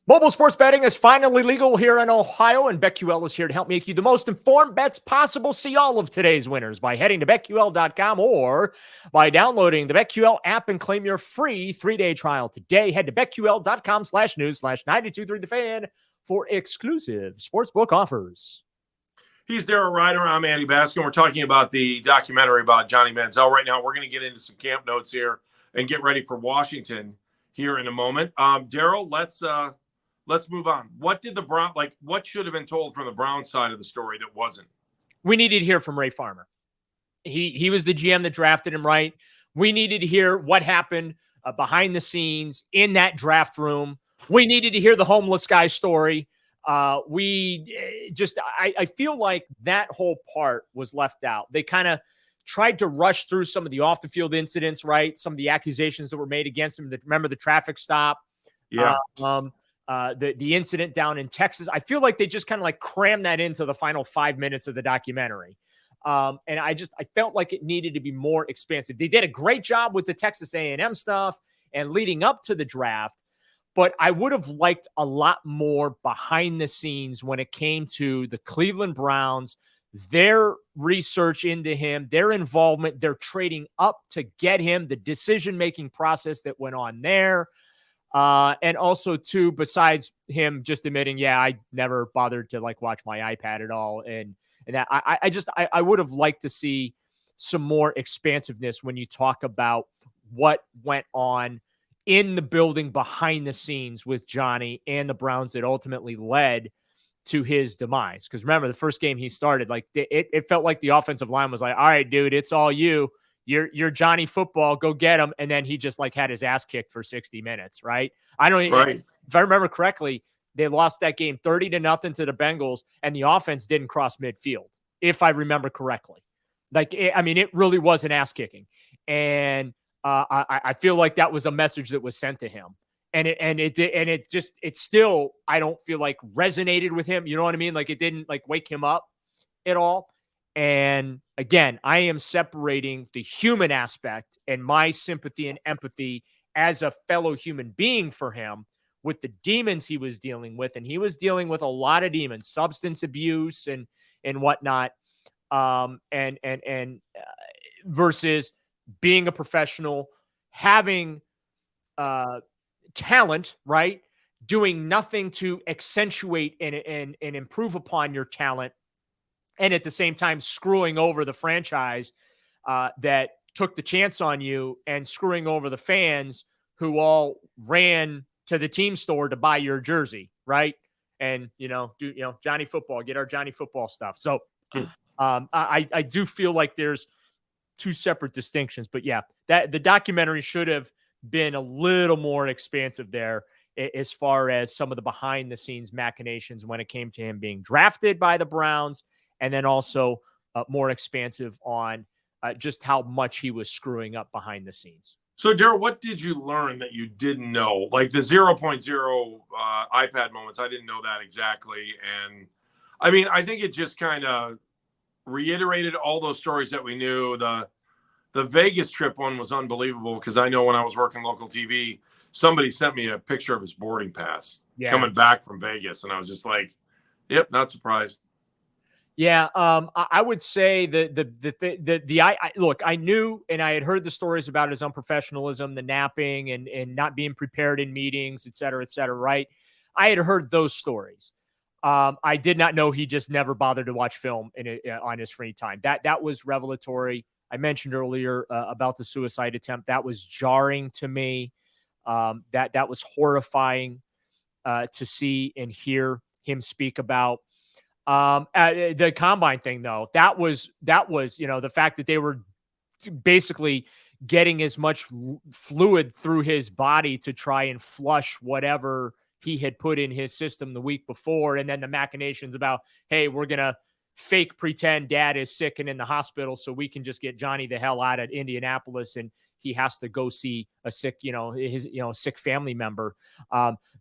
Mobile sports betting is finally legal here in Ohio, and BetQL is here to help make you the most informed bets possible. See all of today's winners by heading to BetQL.com or by downloading the BetQL app and claim your free 3-day trial today. Head to BetQL.com/news/923 The Fan for exclusive sportsbook offers. He's Daryl Ryder. I'm Andy Baskin. We're talking about the documentary about Johnny Manziel right now. We're going to get into some camp notes here and get ready for Washington here in a moment. Daryl, let's move on. What did the Brown what should have been told from the Brown side of the story that wasn't? We needed to hear from Ray Farmer. He was the GM that drafted him, right? We needed to hear what happened behind the scenes in that draft room. We needed to hear the homeless guy story. I feel like that whole part was left out. They kind of tried to rush through some of the off the field incidents, right? Some of the accusations that were made against him. Remember the traffic stop? Yeah. The incident down in Texas. I feel like they just kind of like crammed that into the final 5 minutes of the documentary. And I felt like it needed to be more expansive. They did a great job with the Texas A&M stuff and leading up to the draft, but I would have liked a lot more behind the scenes when it came to the Cleveland Browns, their research into him, their involvement, their trading up to get him, the decision-making process that went on there. And also too, besides him just admitting, yeah, I never bothered to watch my iPad at all. And that I would have liked to see some more expansiveness when you talk about what went on in the building behind the scenes with Johnny and the Browns that ultimately led to his demise. Because remember, the first game he started, it felt like the offensive line was like, all right, dude, it's all you. You're Johnny Football, go get him. And then he just had his ass kicked for 60 minutes, right? If I remember correctly, they lost that game 30-0 to the Bengals, and the offense didn't cross midfield, if I remember correctly. It really was an ass kicking. And I feel like that was a message that was sent to him. And it still, I don't feel like resonated with him. You know what I mean? It didn't wake him up at all. And again, I am separating the human aspect and my sympathy and empathy as a fellow human being for him with the demons he was dealing with. And he was dealing with a lot of demons, substance abuse and whatnot. Versus being a professional, having talent, right? Doing nothing to accentuate and improve upon your talent. And at the same time, screwing over the franchise that took the chance on you and screwing over the fans who all ran to the team store to buy your jersey, right? And, Johnny Football, get our Johnny Football stuff. So I do feel like there's two separate distinctions. But yeah, that the documentary should have been a little more expansive there as far as some of the behind the scenes machinations when it came to him being drafted by the Browns, and then also more expansive on just how much he was screwing up behind the scenes. So, Daryl, what did you learn that you didn't know? Like the 0.0 iPad moments, I didn't know that exactly. And I think it just kind of reiterated all those stories that we knew. The Vegas trip one was unbelievable because I know when I was working local TV, somebody sent me a picture of his boarding pass coming back from Vegas. And I was just like, yep, not surprised. Yeah, I would say look, I knew and I had heard the stories about his unprofessionalism, the napping and not being prepared in meetings, et cetera, right? I had heard those stories. I did not know he just never bothered to watch film on his free time. That was revelatory. I mentioned earlier about the suicide attempt. That was jarring to me. That was horrifying to see and hear him speak about. The combine thing, though, that was the fact that they were basically getting as much fluid through his body to try and flush whatever he had put in his system the week before. And then the machinations about, hey, we're going to fake pretend dad is sick and in the hospital so we can just get Johnny the hell out of Indianapolis and he has to go see a sick, his sick family member.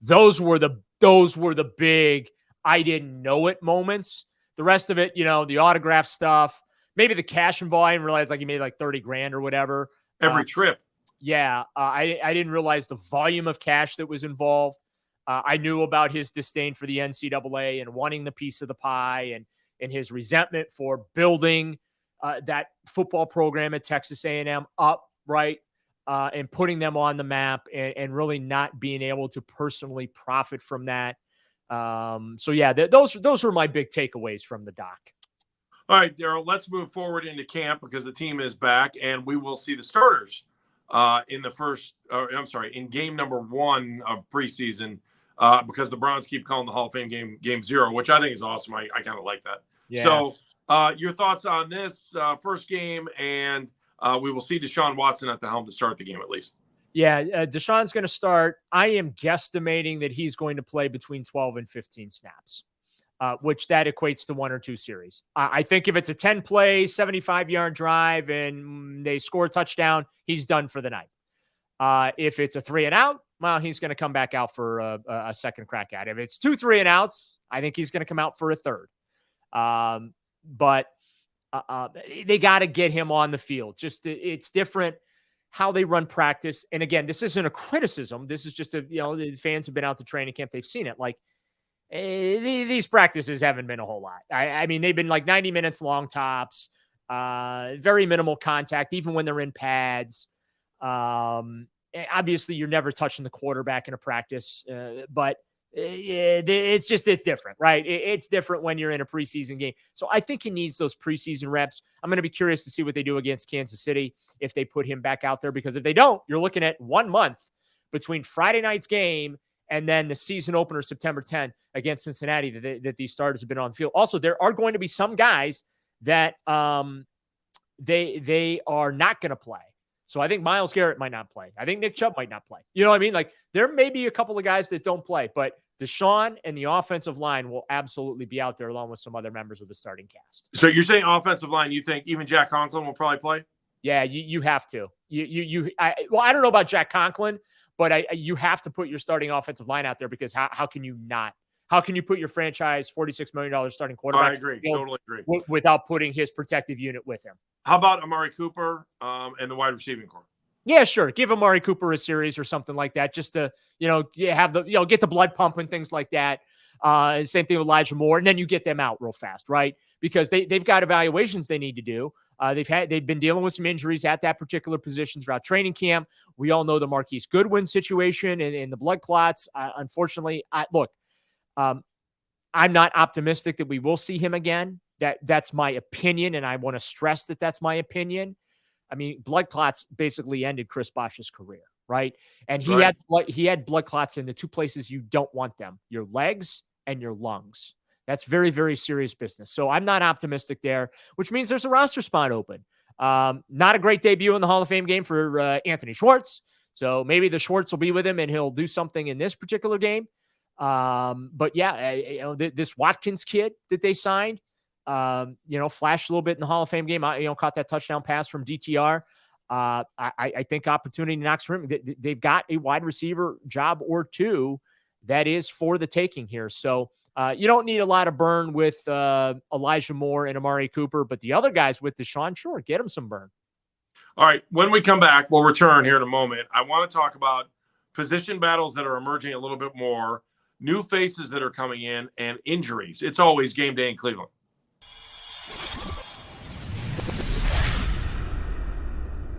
Those were the big I didn't know it moments. The rest of it, the autograph stuff, maybe the cash involved. I didn't realize he made $30,000 or whatever. Every trip. Yeah. I didn't realize the volume of cash that was involved. I knew about his disdain for the NCAA and wanting the piece of the pie, and his resentment for building that football program at Texas A&M up, right, and putting them on the map, and really not being able to personally profit from that. So yeah, those were my big takeaways from the doc. All right, Daryl, let's move forward into camp because the team is back, and we will see the starters in game number 1 of preseason, because the Browns keep calling the Hall of Fame game 0, which I think is awesome. I kind of like that. Yeah. So your thoughts on this first game, and we will see Deshaun Watson at the helm to start the game at least. Yeah, Deshaun's going to start. I am guesstimating that he's going to play between 12 and 15 snaps, which that equates to 1 or 2 series. I think if it's a 10-play, 75-yard drive and they score a touchdown, he's done for the night. If it's a 3-and-out, well, he's going to come back out for a second crack at it. If it's 2 3-and-outs, I think he's going to come out for a third. But they got to get him on the field. Just it's different how they run practice. And again, this isn't a criticism. This is just the fans have been out to training camp. They've seen it. Like these practices haven't been a whole lot. I mean, they've been like 90 minutes long tops, very minimal contact, even when they're in pads. Obviously you're never touching the quarterback in a practice, but it's different, right? It's different when you're in a preseason game. So I think he needs those preseason reps. I'm going to be curious to see what they do against Kansas City if they put him back out there, because if they don't, you're looking at 1 month between Friday night's game and then the season opener September 10th against Cincinnati that these starters have been on the field. Also, there are going to be some guys that they are not going to play. So I think Myles Garrett might not play. I think Nick Chubb might not play. You know what I mean? Like there may be a couple of guys that don't play, but Deshaun and the offensive line will absolutely be out there along with some other members of the starting cast. So you're saying offensive line, you think even Jack Conklin will probably play? Yeah, you have to. I don't know about Jack Conklin, but you have to put your starting offensive line out there, because how can you not? How can you put your franchise $46 million starting quarterback? I agree. Totally agree. Without putting his protective unit with him. How about Amari Cooper and the wide receiving corps? Yeah, sure. Give Amari Cooper a series or something like that, just to, have the, get the blood pumping, things like that. Same thing with Elijah Moore. And then you get them out real fast, right? Because they've got evaluations they need to do. They've been dealing with some injuries at that particular position throughout training camp. We all know the Marquise Goodwin situation and the blood clots. Unfortunately, I'm not optimistic that we will see him again. That's my opinion, and I want to stress that that's my opinion. I mean, blood clots basically ended Chris Bosh's career, right? And he had blood clots in the 2 places you don't want them: your legs and your lungs. That's very, very serious business. So I'm not optimistic there, which means there's a roster spot open. Not a great debut in the Hall of Fame game for Anthony Schwartz. So maybe the Schwartz will be with him and he'll do something in this particular game. But yeah, this Watkins kid that they signed, flashed a little bit in the Hall of Fame game. Caught that touchdown pass from DTR. I think opportunity knocks for him. They've got a wide receiver job or 2 that is for the taking here. So you don't need a lot of burn with Elijah Moore and Amari Cooper, but the other guys with Deshaun, sure, get him some burn. All right. When we come back, we'll return here in a moment. I want to talk about position battles that are emerging a little bit more, new faces that are coming in, and injuries. It's always game day in Cleveland.